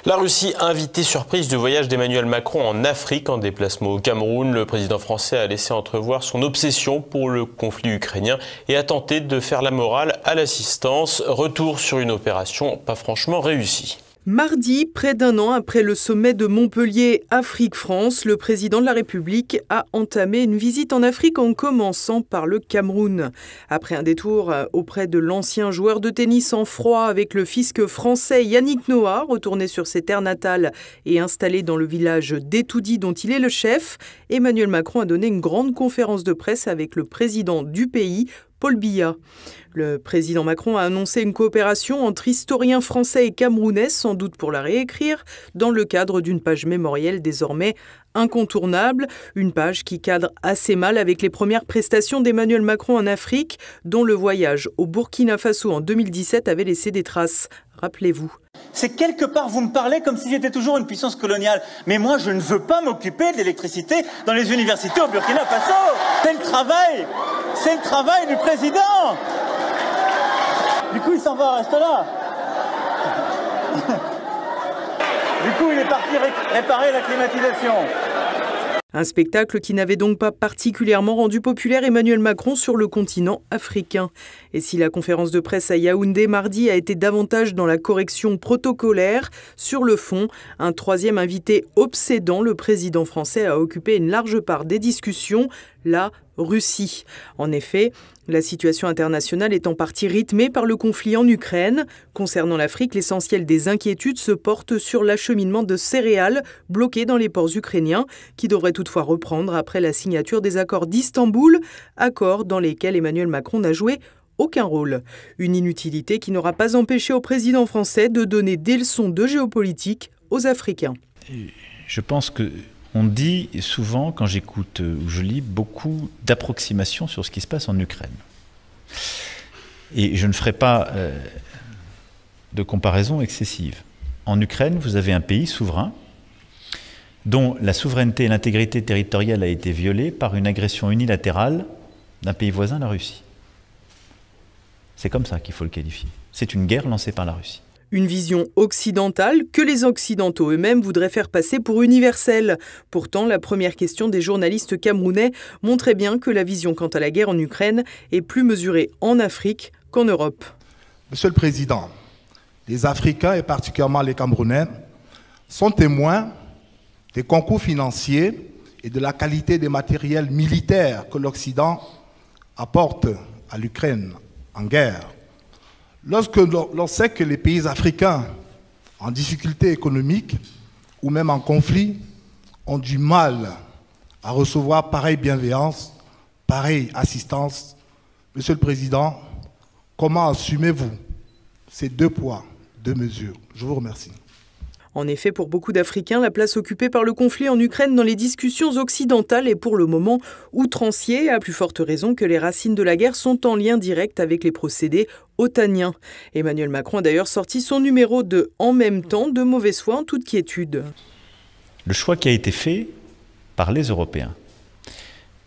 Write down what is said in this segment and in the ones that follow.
La Russie, invitée surprise du voyage d'Emmanuel Macron en Afrique. En déplacement au Cameroun, le président français a laissé entrevoir son obsession pour le conflit ukrainien et a tenté de faire la morale à l'assistance. Retour sur une opération pas franchement réussie. Mardi, près d'un an après le sommet de Montpellier Afrique-France, le président de la République a entamé une visite en Afrique en commençant par le Cameroun. Après un détour auprès de l'ancien joueur de tennis en froid avec le fisc français Yannick Noah, retourné sur ses terres natales et installé dans le village d'Etoudi dont il est le chef, Emmanuel Macron a donné une grande conférence de presse avec le président du pays, Paul Biya. Le président Macron a annoncé une coopération entre historiens français et camerounais, sans doute pour la réécrire, dans le cadre d'une page mémorielle désormais incontournable. Une page qui cadre assez mal avec les premières prestations d'Emmanuel Macron en Afrique, dont le voyage au Burkina Faso en 2017 avait laissé des traces. Rappelez-vous. C'est quelque part, vous me parlez comme si j'étais toujours une puissance coloniale. Mais moi, je ne veux pas m'occuper de l'électricité dans les universités au Burkina Faso. C'est le travail du président. Du coup, il s'en va, reste là. Du coup, il est parti réparer la climatisation. Un spectacle qui n'avait donc pas particulièrement rendu populaire Emmanuel Macron sur le continent africain. Et si la conférence de presse à Yaoundé mardi a été davantage dans la correction protocolaire, sur le fond, un troisième invité obsédant, le président français, a occupé une large part des discussions, la Russie. En effet, la situation internationale est en partie rythmée par le conflit en Ukraine. Concernant l'Afrique, l'essentiel des inquiétudes se porte sur l'acheminement de céréales bloquées dans les ports ukrainiens, qui devraient toutefois reprendre après la signature des accords d'Istanbul, accords dans lesquels Emmanuel Macron n'a joué aucun rôle. Une inutilité qui n'aura pas empêché au président français de donner des leçons de géopolitique aux Africains. Je pense que on dit souvent, quand j'écoute ou je lis, beaucoup d'approximations sur ce qui se passe en Ukraine. Et je ne ferai pas de comparaison excessive. En Ukraine, vous avez un pays souverain dont la souveraineté et l'intégrité territoriale a été violée par une agression unilatérale d'un pays voisin, la Russie. C'est comme ça qu'il faut le qualifier. C'est une guerre lancée par la Russie. Une vision occidentale que les Occidentaux eux-mêmes voudraient faire passer pour universelle. Pourtant, la première question des journalistes camerounais montrait bien que la vision quant à la guerre en Ukraine est plus mesurée en Afrique qu'en Europe. Monsieur le Président, les Africains et particulièrement les Camerounais sont témoins des concours financiers et de la qualité des matériels militaires que l'Occident apporte à l'Ukraine en guerre. Lorsque l'on sait que les pays africains en difficulté économique ou même en conflit ont du mal à recevoir pareille bienveillance, pareille assistance, Monsieur le Président, comment assumez-vous ces 2 poids, 2 mesures? Je vous remercie. En effet, pour beaucoup d'Africains, la place occupée par le conflit en Ukraine dans les discussions occidentales est pour le moment outrancier, à plus forte raison que les racines de la guerre sont en lien direct avec les procédés otaniens. Emmanuel Macron a d'ailleurs sorti son numéro de « En même temps » de mauvaise foi en toute quiétude. Le choix qui a été fait par les Européens,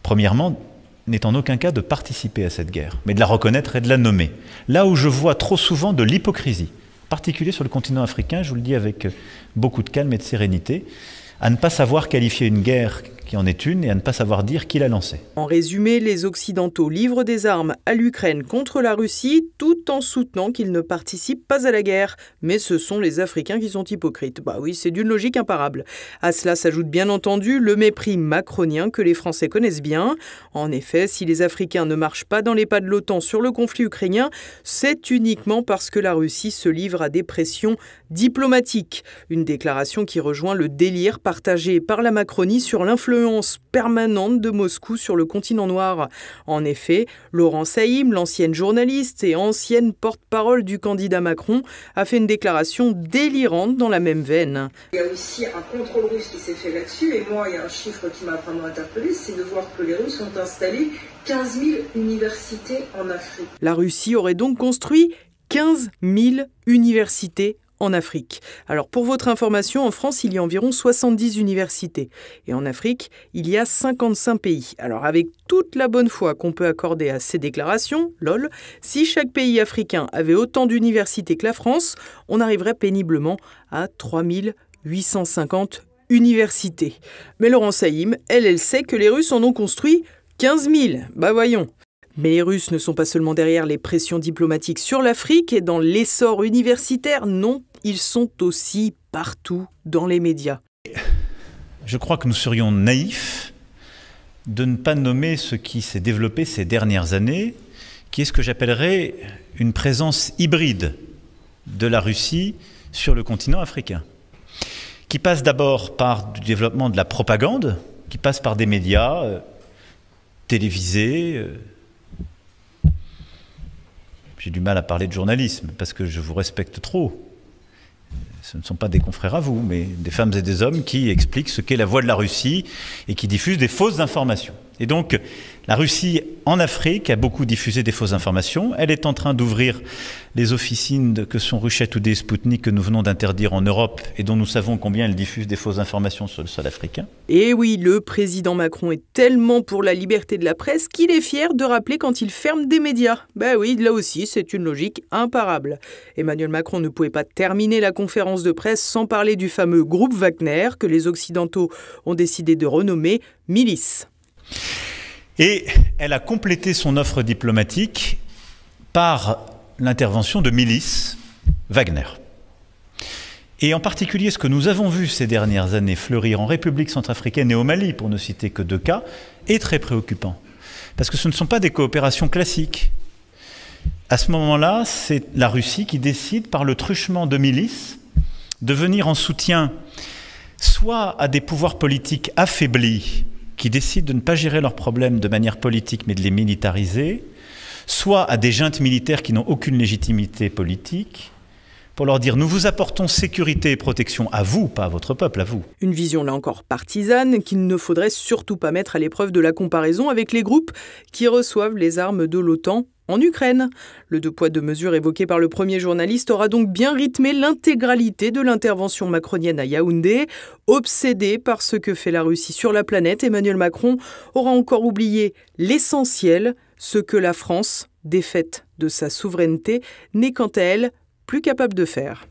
premièrement, n'est en aucun cas de participer à cette guerre, mais de la reconnaître et de la nommer. Là où je vois trop souvent de l'hypocrisie, en particulier sur le continent africain, je vous le dis avec beaucoup de calme et de sérénité, à ne pas savoir qualifier une guerre qui en est une et à ne pas savoir dire qui l'a lancée. En résumé, les Occidentaux livrent des armes à l'Ukraine contre la Russie tout en soutenant qu'ils ne participent pas à la guerre. Mais ce sont les Africains qui sont hypocrites. Bah oui, c'est d'une logique imparable. À cela s'ajoute bien entendu le mépris macronien que les Français connaissent bien. En effet, si les Africains ne marchent pas dans les pas de l'OTAN sur le conflit ukrainien, c'est uniquement parce que la Russie se livre à des pressions diplomatiques. Une déclaration qui rejoint le délire partagé par la Macronie sur l'influence permanente de Moscou sur le continent noir. En effet, Laurent Saïm, l'ancienne journaliste et ancienne porte-parole du candidat Macron, a fait une déclaration délirante dans la même veine. Il y a aussi un contrôle russe qui s'est fait là-dessus, et moi, il y a un chiffre qui m'a vraiment interpellé, c'est de voir que les Russes ont installé 15 000 universités en Afrique. La Russie aurait donc construit 15 000 universités en Afrique. Alors pour votre information, en France, il y a environ 70 universités. Et en Afrique, il y a 55 pays. Alors avec toute la bonne foi qu'on peut accorder à ces déclarations, lol, si chaque pays africain avait autant d'universités que la France, on arriverait péniblement à 3850 universités. Mais Laurence Saïm, elle sait que les Russes en ont construit 15 000. Bah voyons. Mais les Russes ne sont pas seulement derrière les pressions diplomatiques sur l'Afrique et dans l'essor universitaire, non, ils sont aussi partout dans les médias. Je crois que nous serions naïfs de ne pas nommer ce qui s'est développé ces dernières années, qui est ce que j'appellerais une présence hybride de la Russie sur le continent africain, qui passe d'abord par du développement de la propagande, qui passe par des médias télévisés. J'ai du mal à parler de journalisme, parce que je vous respecte trop. Ce ne sont pas des confrères à vous, mais des femmes et des hommes qui expliquent ce qu'est la voix de la Russie et qui diffusent des fausses informations. Et donc, la Russie, en Afrique, a beaucoup diffusé des fausses informations. Elle est en train d'ouvrir les officines que sont Ruchet ou Spoutnik que nous venons d'interdire en Europe et dont nous savons combien elle diffuse des fausses informations sur le sol africain. Et oui, le président Macron est tellement pour la liberté de la presse qu'il est fier de rappeler quand il ferme des médias. Ben oui, là aussi, c'est une logique imparable. Emmanuel Macron ne pouvait pas terminer la conférence de presse sans parler du fameux groupe Wagner que les Occidentaux ont décidé de renommer milice. Et elle a complété son offre diplomatique par l'intervention de milices Wagner. Et en particulier, ce que nous avons vu ces dernières années fleurir en République centrafricaine et au Mali, pour ne citer que 2 cas, est très préoccupant. Parce que ce ne sont pas des coopérations classiques. À ce moment-là, c'est la Russie qui décide, par le truchement de milices, de venir en soutien soit à des pouvoirs politiques affaiblis, qui décident de ne pas gérer leurs problèmes de manière politique, mais de les militariser, soit à des juntes militaires qui n'ont aucune légitimité politique, pour leur dire « nous vous apportons sécurité et protection à vous, pas à votre peuple, à vous ». Une vision là encore partisane qu'il ne faudrait surtout pas mettre à l'épreuve de la comparaison avec les groupes qui reçoivent les armes de l'OTAN en Ukraine. Le 2 poids 2 mesures évoqué par le premier journaliste aura donc bien rythmé l'intégralité de l'intervention macronienne à Yaoundé. Obsédé par ce que fait la Russie sur la planète, Emmanuel Macron aura encore oublié l'essentiel, ce que la France, défaite de sa souveraineté, n'est quant à elle plus capable de faire.